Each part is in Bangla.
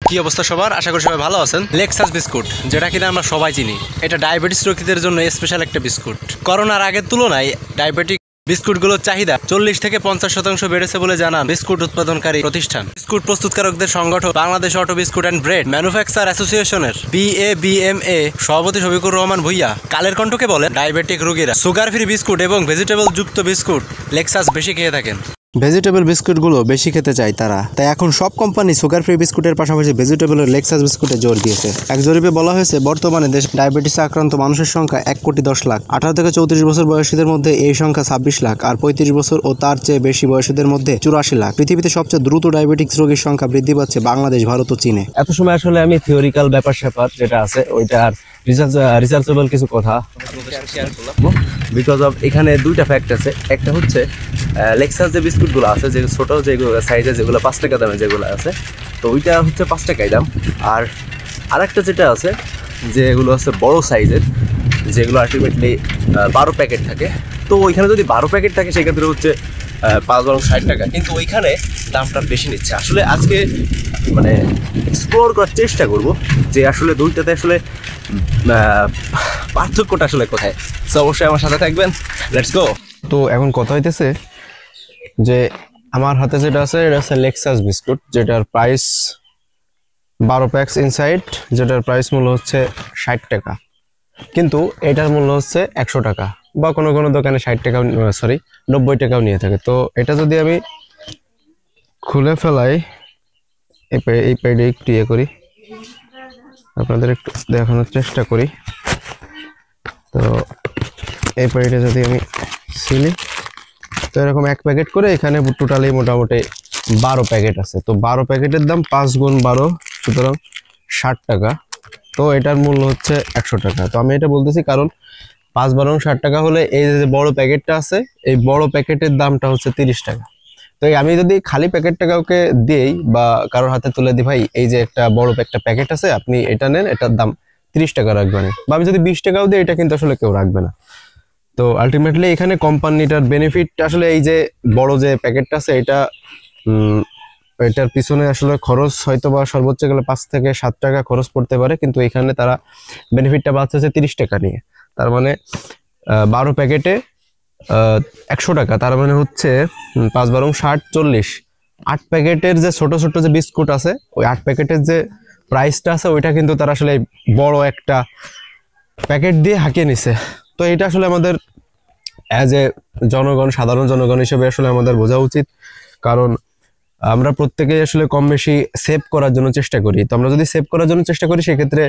কি অবস্থা সবার? আশা করি সবাই ভালো আছেন। লেক্সাস বিস্কুট, যেটা কিনা আমরা সবাই চিনি, এটা ডায়াবেটিস রোগীদের জন্য স্পেশাল একটা বিস্কুট। করোনার আগের তুলনায় ডায়াবেটিক বিস্কুটগুলোর চাহিদা 40 থেকে 50% বেড়েছে বলে জানান বিস্কুট উৎপাদনকারী প্রতিষ্ঠান। বিস্কুট প্রস্তুতকারকদের সংগঠন Bangladesh auto biscuit and bread manufacture অ্যাসোসিয়েশনের BABMA সভাপতি শফিকুর রহমান ভুইয়া কালের কণ্ঠকে বলেন, ডায়াবেটিক রোগীরা সুগার ফ্রি বিস্কুট এবং ভেজিটেবল যুক্ত বিস্কুট লেক্সাস বেশি খেয়ে থাকেন। ভেজিটেবল বিস্কুটগুলো বেশি খেতে চায় তারা, তাই এখন সব কোম্পানি সুগার ফ্রি বিস্কুটের পাশাপাশি ভেজিটেবলের লেক্সাস বিস্কুটে জোর দিয়েছে। এক জরিপে বলা হয়েছে, বর্তমানে দেশে ডায়াবেটিসে আক্রান্ত মানুষের সংখ্যা 1,10,00,000। 18 থেকে 34 বছর বয়সীদের মধ্যে এই সংখ্যা 26 লাখ, আর 35 বছর ও তার চেয়ে বেশি বয়সীদের মধ্যে 84 লাখ। পৃথিবীতে সবচেয়ে দ্রুত ডায়াবেটিক্স রোগীর সংখ্যা বৃদ্ধি পাচ্ছে বাংলাদেশ, ভারত ও চীনে। এত সময় আসলে আমি থিওরিক্যাল ব্যাপার স্যাপার যেটা আছে ওইটা আর রিসার্চেবল কিছু কথা বিকজ অফ এখানে দুইটা ফ্যাক্ট আছে। একটা হচ্ছে লেক্সাস যে বিস্কুটগুলো আছে, যে ছোটো যেগুলো সাইজে যেগুলো 5 টাকা দামে যেগুলো আছে, তো ওইটা হচ্ছে 5 টাকাই দাম। আর আরেকটা যেটা আছে যে এগুলো আছে বড় সাইজের, যেগুলো আলটিমেটলি 12 প্যাকেট থাকে। তো ওইখানে যদি 12 প্যাকেট থাকে সেক্ষেত্রে হচ্ছে 5-60 টাকা, কিন্তু ওইখানে দামটা বেশি নিচ্ছে। আসলে আজকে মানে এক্সপ্লোর করার চেষ্টা করব যে আসলে দুইটাতে আসলে পার্থক্যটা আসলে কোথায়। সো অবশ্যই আমার সাথে থাকবেন, লেটস গো। তো এখন কথা হইতেছে যে আমার হাতে যেটা আছে এটা হচ্ছে লেক্সাস বিস্কুট, যেটার প্রাইস 12 প্যাকস ইনসাইড, যেটার প্রাইস মূল্য হচ্ছে 60 টাকা, কিন্তু এটার মূল্য হচ্ছে 100 টাকা, বা কোনো কোনো দোকানে 60 টাকাও 90 টাকাও নিয়ে থাকে। তো এটা যদি আমি খুলে ফেলাই, এই পেডে একটু ইয়ে করি, আপনাদের একটু দেখানোর চেষ্টা করি। তো এই পেডে যদি আমি ছিলি, তো এরকম 1 প্যাকেট করে এখানে টোটালি মোটামুটি 12 প্যাকেট আছে। তো 12 প্যাকেটের দাম 5 গুণ 12, সুতরাং 60 টাকা। তো এটার মূল্য হচ্ছে 100 টাকা। তো আমি এটা বলতেছি কারণ 5-12 60 টাকা হলে এই যে বড় প্যাকেটটা আছে, এই বড় প্যাকেটের দামটা হচ্ছে 30 টাকা। তো আমি যদি খালি প্যাকেটটা কাউকে দিই বা কারোর হাতে তুলে দিই, ভাই এই যে একটা বড় একটা প্যাকেট আছে, আপনি এটা নেন, এটার দাম 30 টাকা রাখবেন, বা আমি যদি 20 টাকাও দিই, এটা কিন্তু আসলে কেউ রাখবে না। তো আলটিমেটলি এখানে কোম্পানিটার বেনিফিট আসলে এই যে বড় যে প্যাকেটটা আছে, এটার পিছনে আসলে খরচ হয়তো বা সর্বোচ্চ গেলে 5 থেকে 7 টাকা খরচ পড়তে পারে, কিন্তু এখানে তারা বেনিফিটটা পাচ্ছে 30 টাকা নিয়ে। তার মানে 12 প্যাকেটে 100 টাকা, তার মানে হচ্ছে 5-12 60 40। 8 প্যাকেটের যে ছোট ছোট যে বিস্কুট আছে, ওই 8 প্যাকেটের যে প্রাইসটা আছে ওইটা কিন্তু তারা আসলে বড় একটা প্যাকেট দিয়ে হাঁকিয়ে নিছে। তো এটা আসলে আমাদের অ্যাজ এ জনগণ, সাধারণ জনগণ হিসেবে আসলে আমাদের বোঝা উচিত, কারণ আমরা প্রত্যেকেই আসলে কম বেশি সেভ করার জন্য চেষ্টা করি। তো আমরা যদি সেভ করার জন্য চেষ্টা করি, সেক্ষেত্রে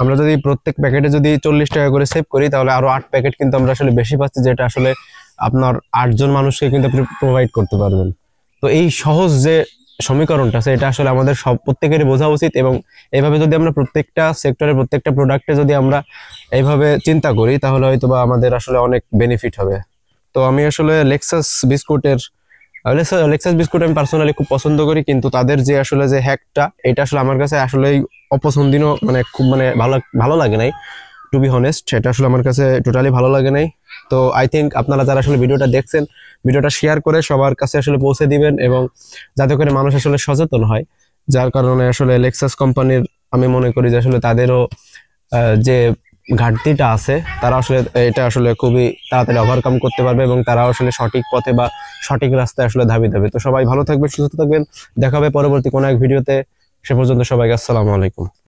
আমরা যদি প্রত্যেক প্যাকেটে যদি 40 টাকা করে সেভ করি, তাহলে আরো 8 প্যাকেট কিন্তু আমরা আসলে বেশি পাচ্ছি, যেটা আসলে আপনার 8 জন মানুষকে কিন্তু প্রোভাইড করতে পারবেন। তো এই সহজ যে সমীকরণটা আছে, এটা আসলে আমাদের প্রত্যেকেরই বোঝা উচিত, এবং এইভাবে যদি আমরা প্রত্যেকটা সেক্টরে প্রত্যেকটা প্রোডাক্টে যদি আমরা এইভাবে চিন্তা করি, তাহলে হয়তো বা আমাদের আসলে অনেক বেনিফিট হবে। তো আমি আসলে লেক্সাস বিস্কুট আমি পার্সোনালি খুব পছন্দ করি, কিন্তু তাদের যে আসলে যে হ্যাকটা, এটা আসলে আমার কাছে আসলেই অপছন্দনীয়, মানে খুব ভালো লাগে নাই, টু বি হনেস্ট। এটা আসলে আমার কাছে টোটালি ভালো লাগে নাই। তো আই থিঙ্ক আপনারা যারা আসলে ভিডিওটা দেখছেন, ভিডিওটা শেয়ার করে সবার কাছে আসলে পৌঁছে দিবেন, এবং যাতে করে মানুষ আসলে সচেতন হয়। যার কারণে আসলে লেক্সাস কোম্পানির আমি মনে করি যে আসলে তাদেরও যে ঘাটতিটা আছে, তারা আসলে এটা আসলে খুবই তাড়াতাড়ি ওভারকাম করতে পারবে, এবং তারা আসলে সঠিক পথে বা সঠিক রাস্তায় আসলে ধাবি দেবে। তো সবাই ভালো থাকবেন, সুস্থ থাকবেন, দেখা হবে পরবর্তী কোনো এক ভিডিওতে। সে পর্যন্ত সবাইকে আসসালামু আলাইকুম।